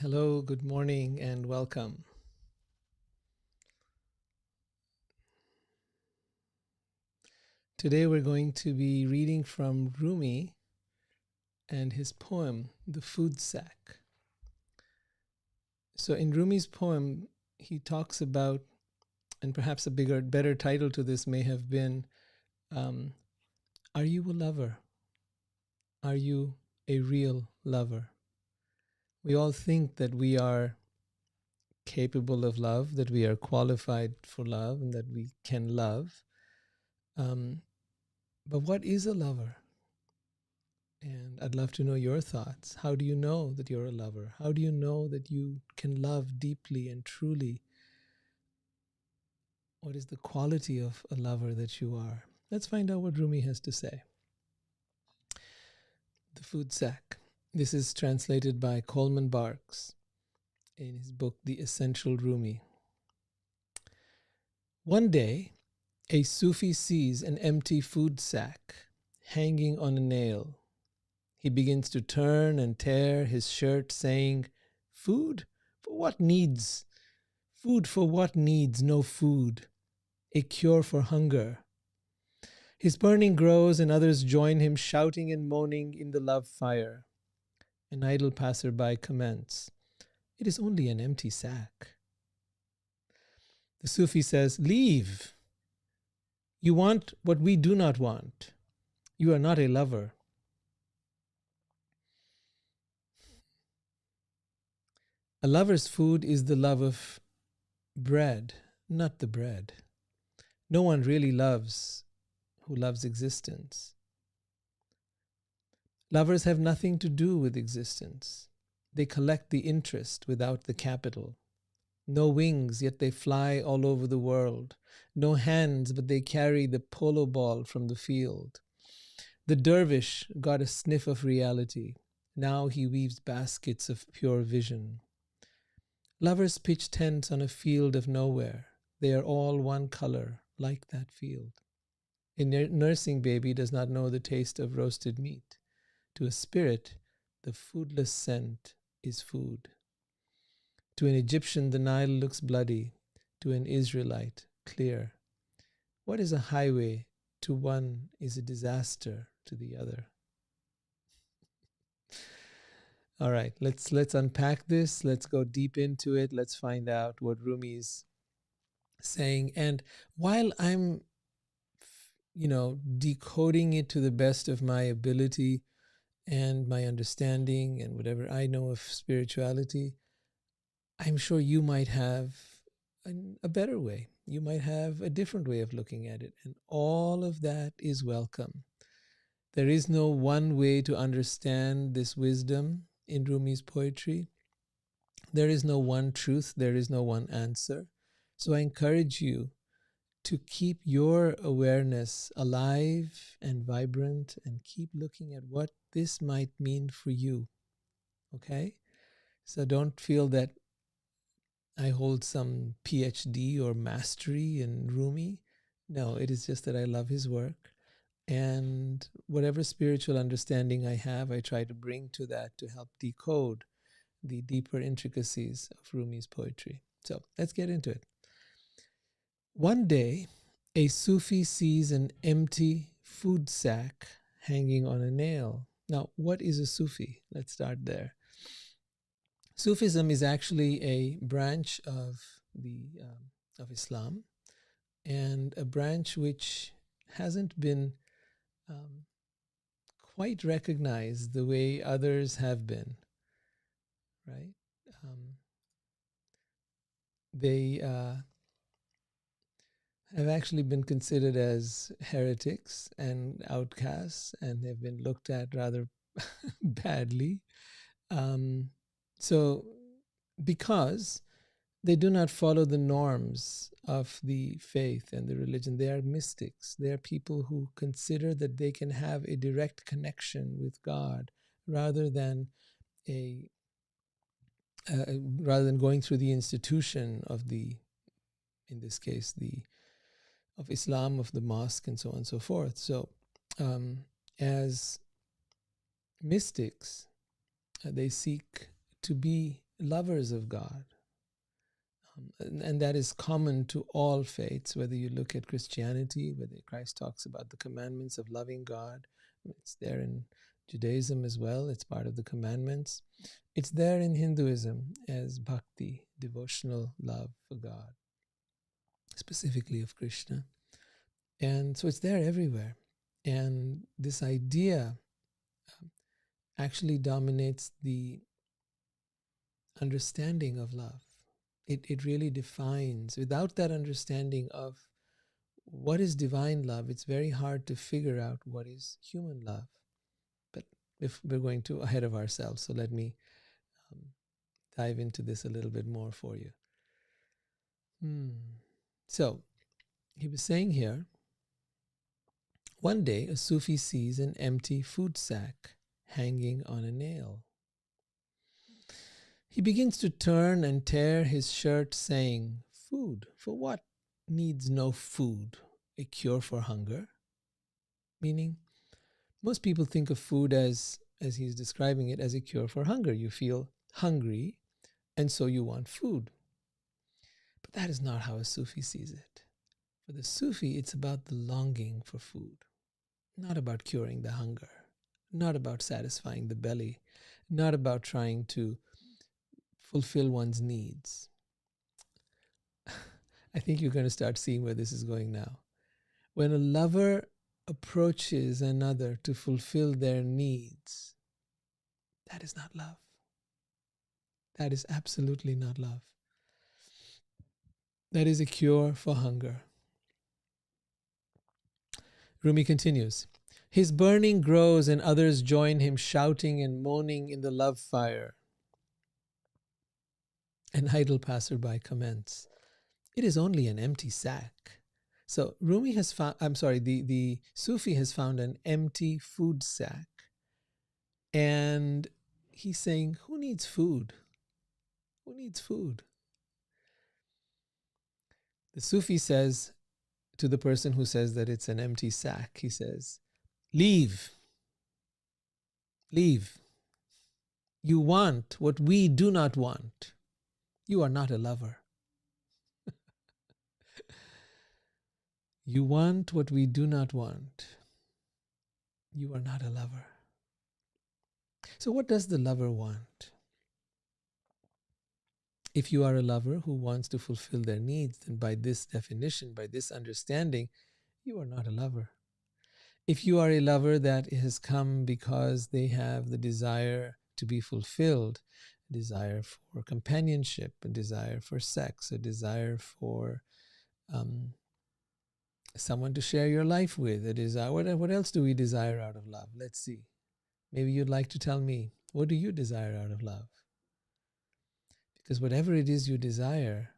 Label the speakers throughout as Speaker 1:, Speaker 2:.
Speaker 1: Hello, good morning, and welcome. Today we're going to be reading from Rumi and his poem, The Food Sack. So in Rumi's poem, he talks about, and perhaps a better title to this may have been, are you a lover? Are you a real lover? We all think that we are capable of love, that we are qualified for love, and that we can love. But what is a lover? And I'd love to know your thoughts. How do you know that you're a lover? How do you know that you can love deeply and truly? What is the quality of a lover that you are? Let's find out what Rumi has to say. The Food Sack. This is translated by Coleman Barks in his book, The Essential Rumi. One day, a Sufi sees an empty food sack hanging on a nail. He begins to turn and tear his shirt, saying, "Food? For what needs? Food for what needs? No food. A cure for hunger." His burning grows, and others join him, shouting and moaning in the love fire. An idle passerby comments, "It is only an empty sack." The Sufi says, "Leave. You want what we do not want. You are not a lover." A lover's food is the love of bread, not the bread. No one really loves who loves existence. Lovers have nothing to do with existence. They collect the interest without the capital. No wings, yet they fly all over the world. No hands, but they carry the polo ball from the field. The dervish got a sniff of reality. Now he weaves baskets of pure vision. Lovers pitch tents on a field of nowhere. They are all one color, like that field. A nursing baby does not know the taste of roasted meat. To a spirit, the foodless scent is food. To an Egyptian, the Nile looks bloody. To an Israelite, clear. What is a highway? To one is a disaster to the other. All right, let's unpack this. Let's go deep into it. Let's find out what Rumi is saying. And while I'm, decoding it to the best of my ability and my understanding and whatever I know of spirituality, I'm sure you might have a better way. You might have a different way of looking at it. And all of that is welcome. There is no one way to understand this wisdom in Rumi's poetry. There is no one truth. There is no one answer. So I encourage you to keep your awareness alive and vibrant and keep looking at what this might mean for you. Okay? So don't feel that I hold some PhD or mastery in Rumi. No, it is just that I love his work. And whatever spiritual understanding I have, I try to bring to that to help decode the deeper intricacies of Rumi's poetry. So let's get into it. One day, a Sufi sees an empty food sack hanging on a nail. Now, what is a Sufi? Let's start there. Sufism is actually a branch of of Islam, and a branch which hasn't been quite recognized the way others have been. Right? They have actually been considered as heretics and outcasts, and they've been looked at rather badly. So, because they do not follow the norms of the faith and the religion, they are mystics. They are people who consider that they can have a direct connection with God rather than going through the institution of in this case, of Islam, of the mosque, and so on and so forth. So, as mystics, they seek to be lovers of God. And that is common to all faiths, whether you look at Christianity, whether Christ talks about the commandments of loving God. It's there in Judaism as well. It's part of the commandments. It's there in Hinduism as bhakti, devotional love for God, specifically of Krishna. And so it's there everywhere. And this idea actually dominates the understanding of love. It really defines. Without that understanding of what is divine love, it's very hard to figure out what is human love. But if we're going too ahead of ourselves, so let me dive into this a little bit more for you. So he was saying here, one day a Sufi sees an empty food sack hanging on a nail. He begins to turn and tear his shirt, saying, "Food, for what needs no food? A cure for hunger?" Meaning, most people think of food as he's describing it, as a cure for hunger. You feel hungry, and so you want food. But that is not how a Sufi sees it. For the Sufi, it's about the longing for food, not about curing the hunger, not about satisfying the belly, not about trying to fulfill one's needs. I think you're going to start seeing where this is going now. When a lover approaches another to fulfill their needs, that is not love. That is absolutely not love. That is a cure for hunger. Rumi continues, his burning grows and others join him, shouting and moaning in the love fire. An idle passerby comments, "It is only an empty sack." So Rumi has found, the Sufi has found an empty food sack. And he's saying, who needs food? Who needs food? The Sufi says to the person who says that it's an empty sack, he says, leave. Leave. You want what we do not want. You are not a lover. You want what we do not want. You are not a lover. So what does the lover want? If you are a lover who wants to fulfill their needs, then by this definition, by this understanding, you are not a lover. If you are a lover that has come because they have the desire to be fulfilled, a desire for companionship, a desire for sex, a desire for someone to share your life with, a desire, what else do we desire out of love? Let's see. Maybe you'd like to tell me, what do you desire out of love? Because whatever it is you desire,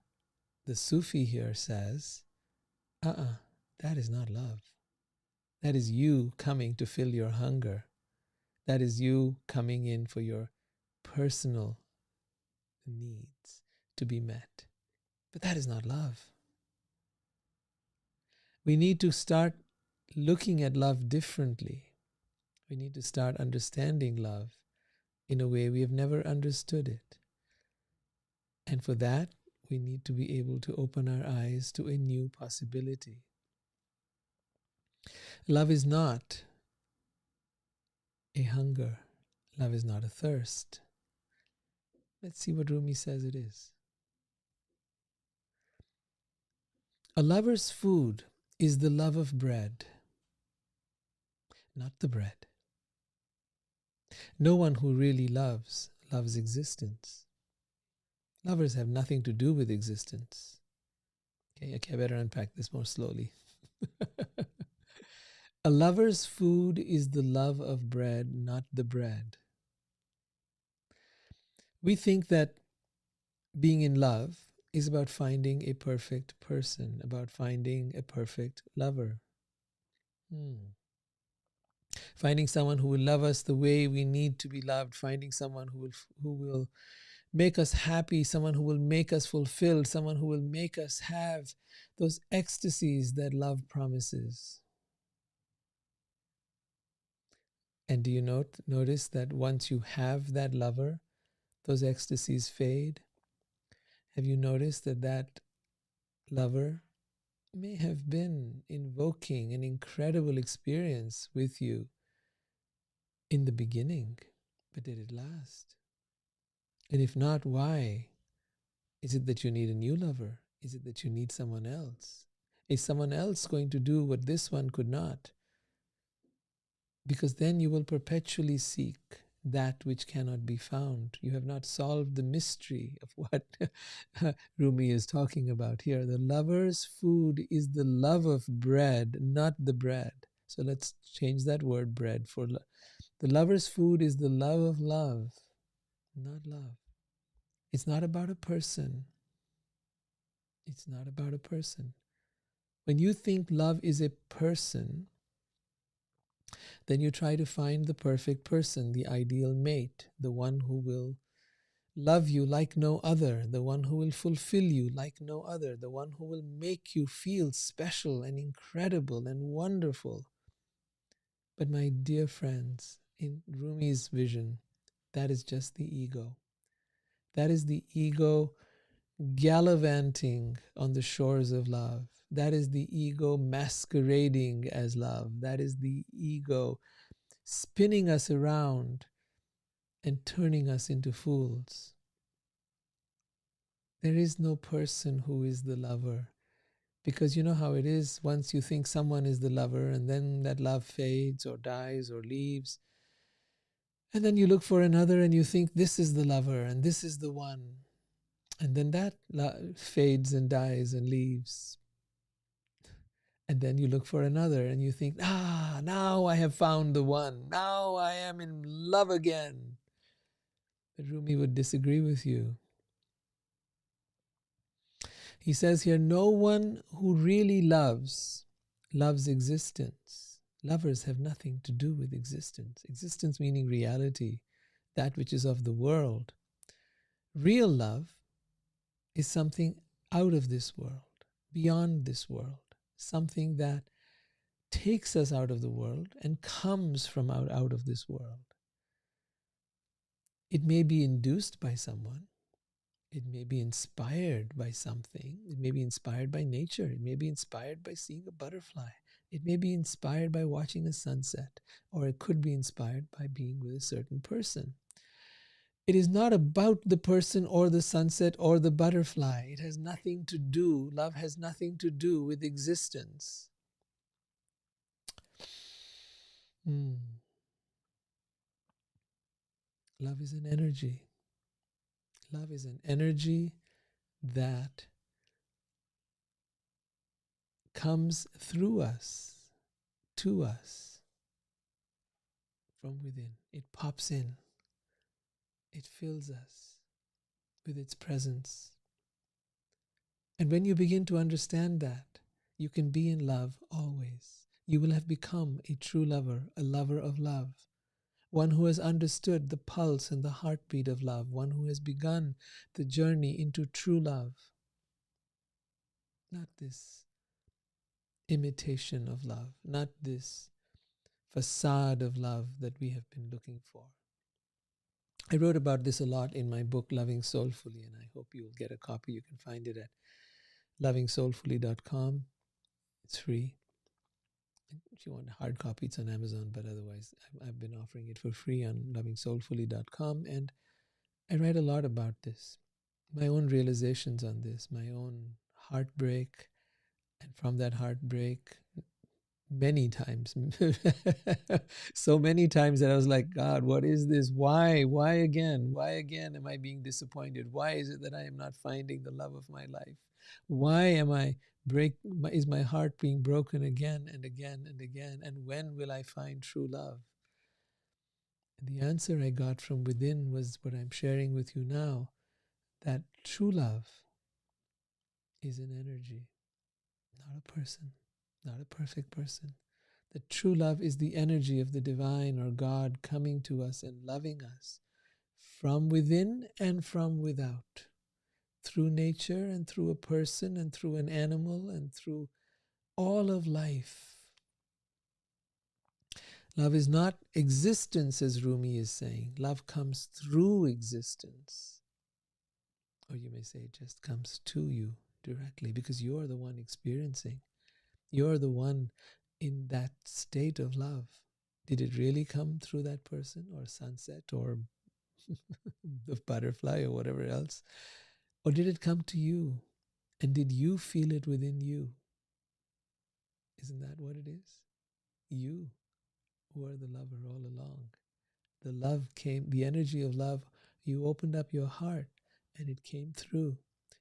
Speaker 1: the Sufi here says, that is not love. That is you coming to fill your hunger. That is you coming in for your personal needs to be met. But that is not love. We need to start looking at love differently. We need to start understanding love in a way we have never understood it. And for that, we need to be able to open our eyes to a new possibility. Love is not a hunger. Love is not a thirst. Let's see what Rumi says it is. A lover's food is the love of bread, not the bread. No one who really loves existence. Lovers have nothing to do with existence. Okay, I better unpack this more slowly. A lover's food is the love of bread, not the bread. We think that being in love is about finding a perfect person, about finding a perfect lover. Finding someone who will love us the way we need to be loved, finding someone who will make us happy, someone who will make us fulfilled, someone who will make us have those ecstasies that love promises. And do you notice that once you have that lover, those ecstasies fade, have you noticed that that lover may have been invoking an incredible experience with you in the beginning, but did it last? And if not, why? Is it that you need a new lover? Is it that you need someone else? Is someone else going to do what this one could not? Because then you will perpetually seek that which cannot be found. You have not solved the mystery of what Rumi is talking about here. The lover's food is the love of bread, not the bread. So let's change that word bread for the lover's food is the love of love, not love. It's not about a person. It's not about a person. When you think love is a person, then you try to find the perfect person, the ideal mate, the one who will love you like no other, the one who will fulfill you like no other, the one who will make you feel special and incredible and wonderful. But my dear friends, in Rumi's vision, that is just the ego. That is the ego gallivanting on the shores of love. That is the ego masquerading as love. That is the ego spinning us around and turning us into fools. There is no person who is the lover. Because you know how it is, once you think someone is the lover and then that love fades or dies or leaves, and then you look for another and you think this is the lover and this is the one. And then that fades and dies and leaves. And then you look for another and you think, now I have found the one. Now I am in love again. But Rumi would disagree with you. He says here, no one who really loves existence. Lovers have nothing to do with existence. Existence meaning reality, that which is of the world. Real love is something out of this world, beyond this world, something that takes us out of the world and comes from out of this world. It may be induced by someone. It may be inspired by something. It may be inspired by nature. It may be inspired by seeing a butterfly. It may be inspired by watching a sunset, or it could be inspired by being with a certain person. It is not about the person or the sunset or the butterfly. It has nothing to do, love has nothing to do with existence. Love is an energy. Love is an energy that comes through us, to us, from within. It pops in. It fills us with its presence. And when you begin to understand that, you can be in love always. You will have become a true lover, a lover of love, one who has understood the pulse and the heartbeat of love, one who has begun the journey into true love. Not this imitation of love, not this facade of love that we have been looking for. I wrote about this a lot in my book, Loving Soulfully, and I hope you'll get a copy. You can find it at lovingsoulfully.com. It's free. If you want a hard copy, it's on Amazon, but otherwise, I've been offering it for free on lovingsoulfully.com. And I write a lot about this, my own realizations on this, my own heartbreak. And from that heartbreak, many times, so many times that I was like, God, what is this? Why? Why again? Why again am I being disappointed? Why is it that I am not finding the love of my life? Why am I is my heart being broken again and again and again? And when will I find true love? And the answer I got from within was what I'm sharing with you now, that true love is an energy, not a person, not a perfect person. That true love is the energy of the divine or God coming to us and loving us from within and from without, through nature and through a person and through an animal and through all of life. Love is not existence, as Rumi is saying. Love comes through existence. Or you may say it just comes to you directly because you're the one experiencing. You're the one in that state of love. Did it really come through that person or sunset or the butterfly or whatever else? Or did it come to you? And did you feel it within you? Isn't that what it is? You were the lover all along. The love came, the energy of love, you opened up your heart and it came through.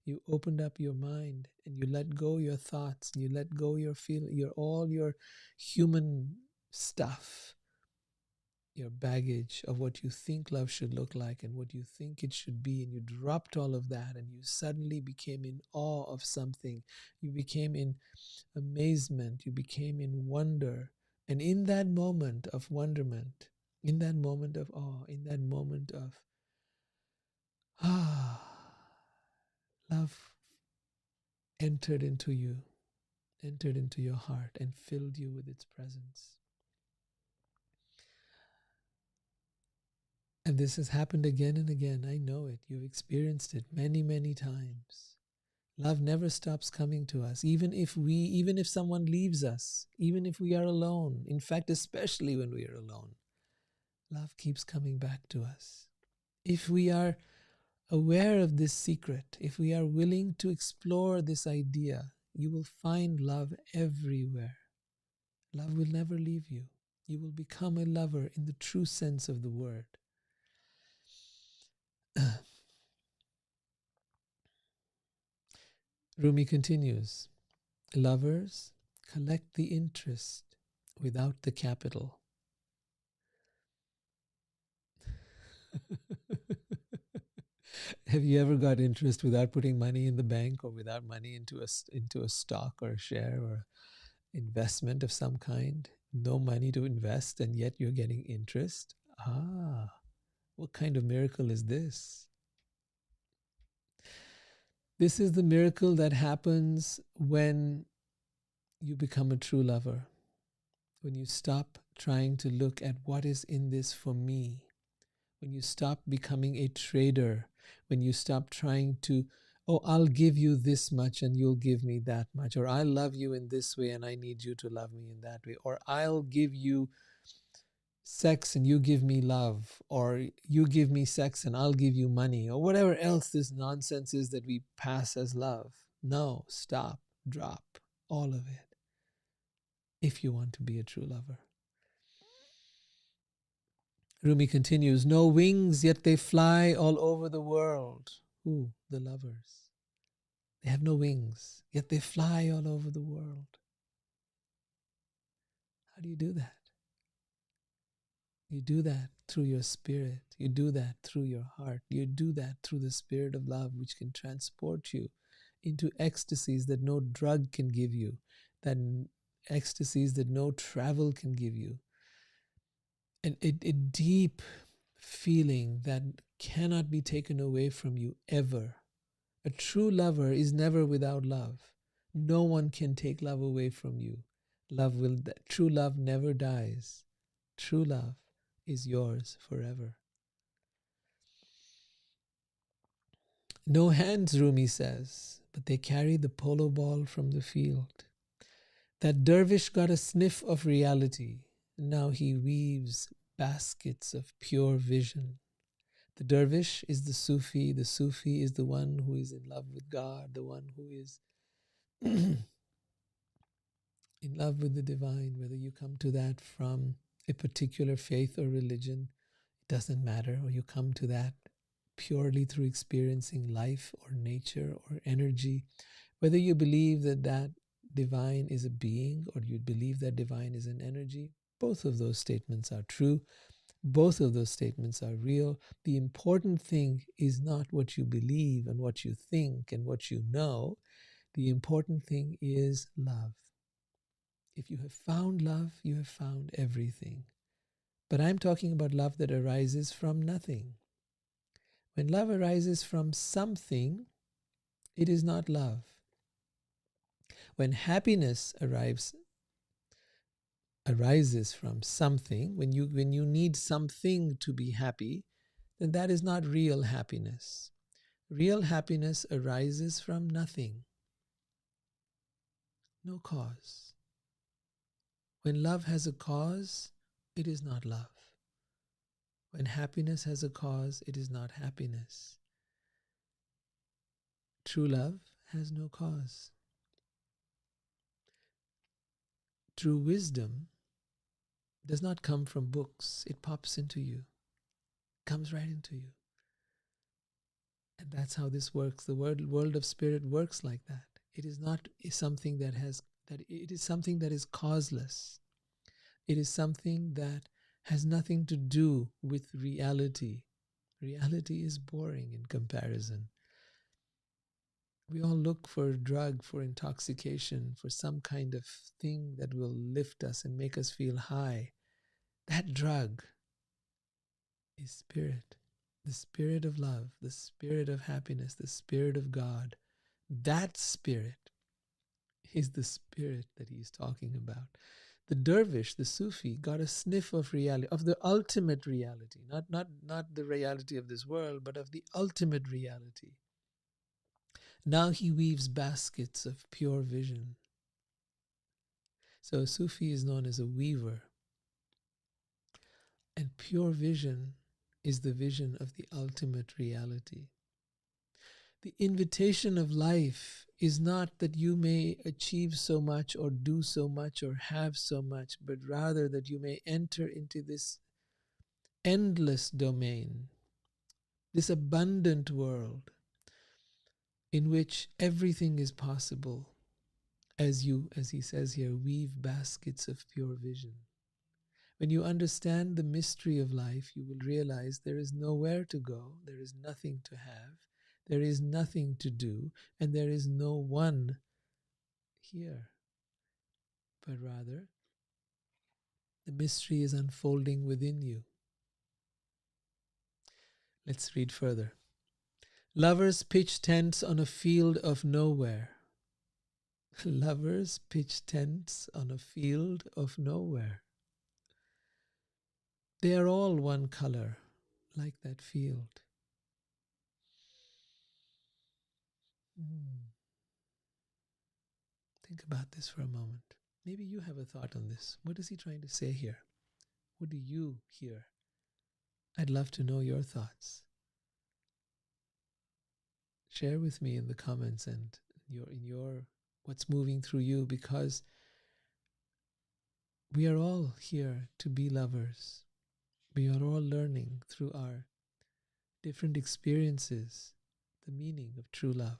Speaker 1: You opened up your mind and you let go your thoughts, and you let go your all your human stuff, your baggage of what you think love should look like and what you think it should be, and you dropped all of that and you suddenly became in awe of something. You became in amazement, you became in wonder. And in that moment of wonderment, in that moment of awe, in that moment of love entered into you, entered into your heart and filled you with its presence. And this has happened again and again. I know it. You've experienced it many, many times. Love never stops coming to us, even if someone leaves us, even if we are alone. In fact, especially when we are alone, love keeps coming back to us. If we are aware of this secret, if we are willing to explore this idea, you will find love everywhere. Love will never leave you. You will become a lover in the true sense of the word. Rumi continues, lovers collect the interest without the capital. Have you ever got interest without putting money in the bank or without money into a stock or a share or investment of some kind? No money to invest and yet you're getting interest? What kind of miracle is this? This is the miracle that happens when you become a true lover. When you stop trying to look at what is in this for me. When you stop becoming a trader. When you stop trying to, oh, I'll give you this much and you'll give me that much. Or I love you in this way and I need you to love me in that way. Or I'll give you sex and you give me love. Or you give me sex and I'll give you money. Or whatever else this nonsense is that we pass as love. No, stop, drop all of it if you want to be a true lover. Rumi continues, no wings, yet they fly all over the world. Who? The lovers. They have no wings, yet they fly all over the world. How do you do that? You do that through your spirit. You do that through your heart. You do that through the spirit of love, which can transport you into ecstasies that no drug can give you, that ecstasies that no travel can give you. And a deep feeling that cannot be taken away from you ever. A true lover is never without love. No one can take love away from you. True love never dies. True love is yours forever. No hands, Rumi says, but they carry the polo ball from the field. That dervish got a sniff of reality. Now he weaves baskets of pure vision. The dervish is the Sufi. The Sufi is the one who is in love with God, the one who is in love with the divine. Whether you come to that from a particular faith or religion, it doesn't matter. Or you come to that purely through experiencing life or nature or energy. Whether you believe that that divine is a being or you believe that divine is an energy, both of those statements are true. Both of those statements are real. The important thing is not what you believe and what you think and what you know. The important thing is love. If you have found love, you have found everything. But I'm talking about love that arises from nothing. When love arises from something, it is not love. When happiness arrives arises from something, when you need something to be happy, then that is not real happiness. Real happiness arises from nothing, no cause. When love has a cause, it is not love. When happiness has a cause, it is not happiness. True love has no cause. True wisdom does not come from books. It pops into you, comes right into you. And that's how this works. The world of spirit works like that. It is not something that has, that it is something that is causeless. It is something that has nothing to do with reality. Reality is boring in comparison. We all look for a drug, for intoxication, for some kind of thing that will lift us and make us feel high. That drug is spirit, the spirit of love, the spirit of happiness, the spirit of God. That spirit is the spirit that he's talking about. The dervish, the Sufi, got a sniff of reality, of the ultimate reality, not the reality of this world, but of the ultimate reality. Now he weaves baskets of pure vision. So a Sufi is known as a weaver. And pure vision is the vision of the ultimate reality. The invitation of life is not that you may achieve so much or do so much or have so much, but rather that you may enter into this endless domain, this abundant world in which everything is possible, as he says here, weave baskets of pure vision. When you understand the mystery of life, you will realize there is nowhere to go, there is nothing to have, there is nothing to do, and there is no one here. But rather, the mystery is unfolding within you. Let's read further. Lovers pitch tents on a field of nowhere. Lovers pitch tents on a field of nowhere. They are all one color, like that field. Think about this for a moment. Maybe you have a thought on this. What is he trying to say here? What do you hear? I'd love to know your thoughts. Share with me in the comments and in your what's moving through you, because we are all here to be lovers. We are all learning through our different experiences the meaning of true love.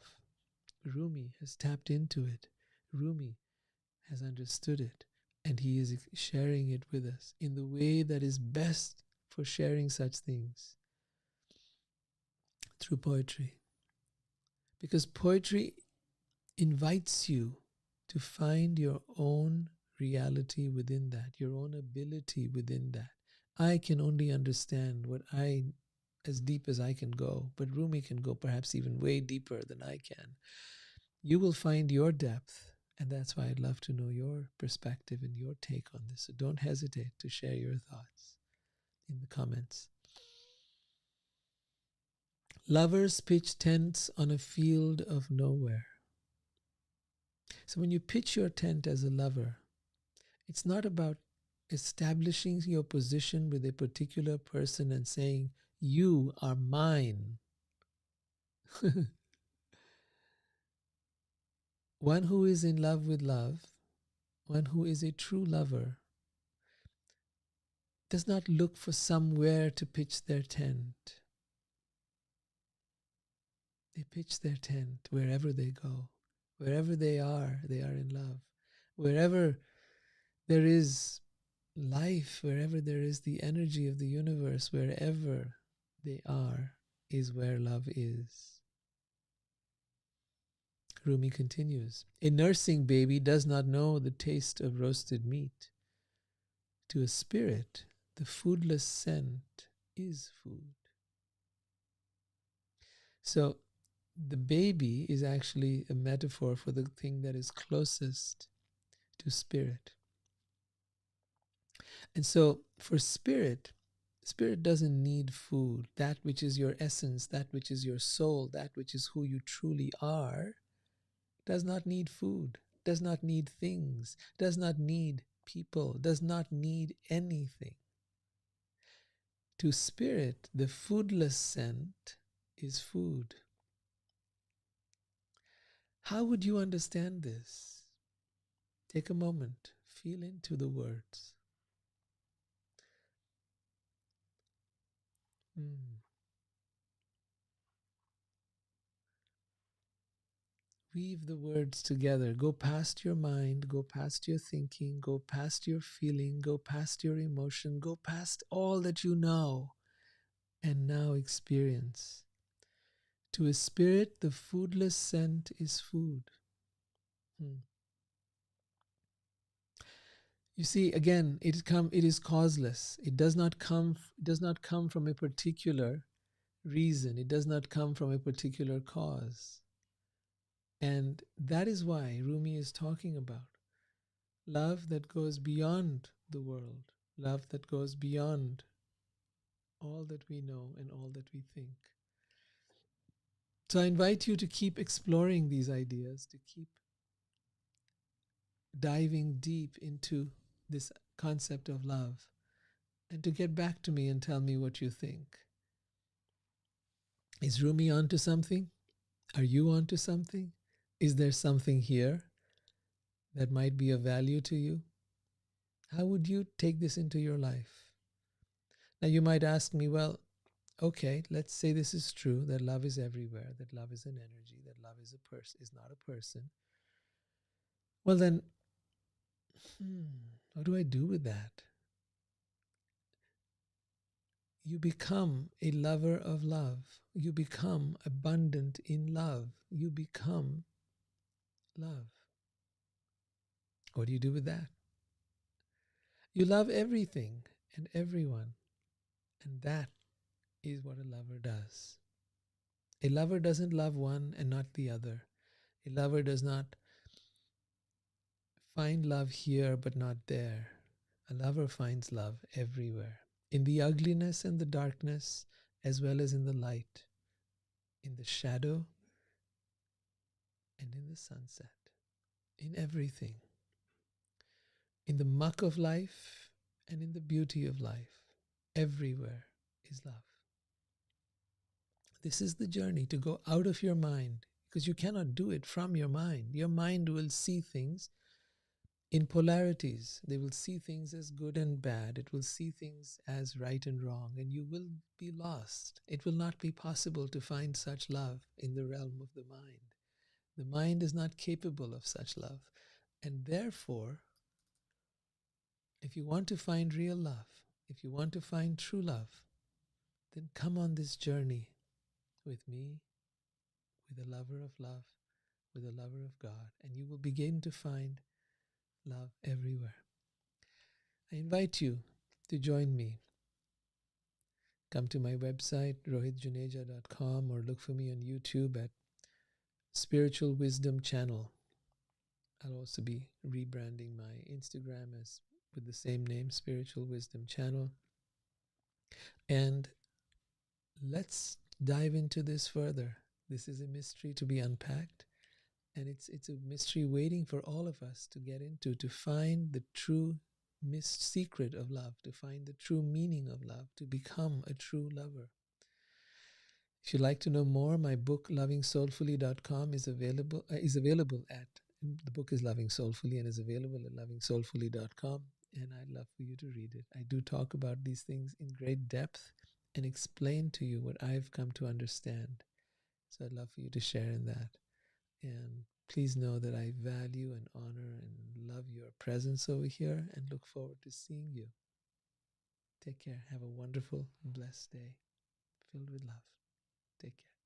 Speaker 1: Rumi has tapped into it. Rumi has understood it, and he is sharing it with us in the way that is best for sharing such things, through poetry. Because poetry invites you to find your own reality within that, your own ability within that. I can only understand as deep as I can go, but Rumi can go perhaps even way deeper than I can. You will find your depth, and that's why I'd love to know your perspective and your take on this. So don't hesitate to share your thoughts in the comments. Lovers pitch tents on a field of nowhere. So when you pitch your tent as a lover, it's not about establishing your position with a particular person and saying, you are mine. One who is in love with love, one who is a true lover, does not look for somewhere to pitch their tent. They pitch their tent wherever they go. Wherever they are in love. Wherever there is life, wherever there is the energy of the universe, wherever they are is where love is. Rumi continues, a nursing baby does not know the taste of roasted meat. To a spirit, the foodless scent is food. So the baby is actually a metaphor for the thing that is closest to spirit. And so for spirit, spirit doesn't need food. That which is your essence, that which is your soul, that which is who you truly are, does not need food, does not need things, does not need people, does not need anything. To spirit, the foodless scent is food. How would you understand this? Take a moment, feel into the words. Mm. Weave the words together. Go past your mind, go past your thinking, go past your feeling, go past your emotion, go past all that you know, and now experience. To a spirit, the foodless scent is food. Hmm. You see, again, it is causeless. It does not come from a particular reason. It does not come from a particular cause. And that is why Rumi is talking about love that goes beyond the world, love that goes beyond all that we know and all that we think. So I invite you to keep exploring these ideas, to keep diving deep into this concept of love, and to get back to me and tell me what you think. Is Rumi onto something? Are you onto something? Is there something here that might be of value to you? How would you take this into your life? Now, you might ask me, well, okay, let's say this is true, that love is everywhere, that love is an energy, that love is a person, is not a person. Well, then, what do I do with that? You become a lover of love. You become abundant in love. You become love. What do you do with that? You love everything and everyone. And that is what a lover does. A lover doesn't love one and not the other. A lover does not find love here but not there. A lover finds love everywhere, in the ugliness and the darkness, as well as in the light, in the shadow and in the sunset, in everything, in the muck of life and in the beauty of life. Everywhere is love. This is the journey to go out of your mind, because you cannot do it from your mind. Your mind will see things in polarities. They will see things as good and bad. It will see things as right and wrong, and you will be lost. It will not be possible to find such love in the realm of the mind. The mind is not capable of such love. And therefore, if you want to find real love, if you want to find true love, then come on this journey with me, with a lover of love, with a lover of God, and you will begin to find love everywhere. I invite you to join me. Come to my website, rohitjuneja.com, or look for me on YouTube at Spiritual Wisdom Channel. I'll also be rebranding my Instagram as with the same name, Spiritual Wisdom Channel. And let's dive into this further. This is a mystery to be unpacked, and it's a mystery waiting for all of us to get into, to find the true secret of love, to find the true meaning of love, to become a true lover. If you'd like to know more, my book lovingsoulfully.com is available at the book is Loving Soulfully and is available at lovingsoulfully.com, and I'd love for you to read it. I do talk about these things in great depth and explain to you what I've come to understand. So I'd love for you to share in that. And please know that I value and honor and love your presence over here and look forward to seeing you. Take care. Have a wonderful, blessed day filled with love. Take care.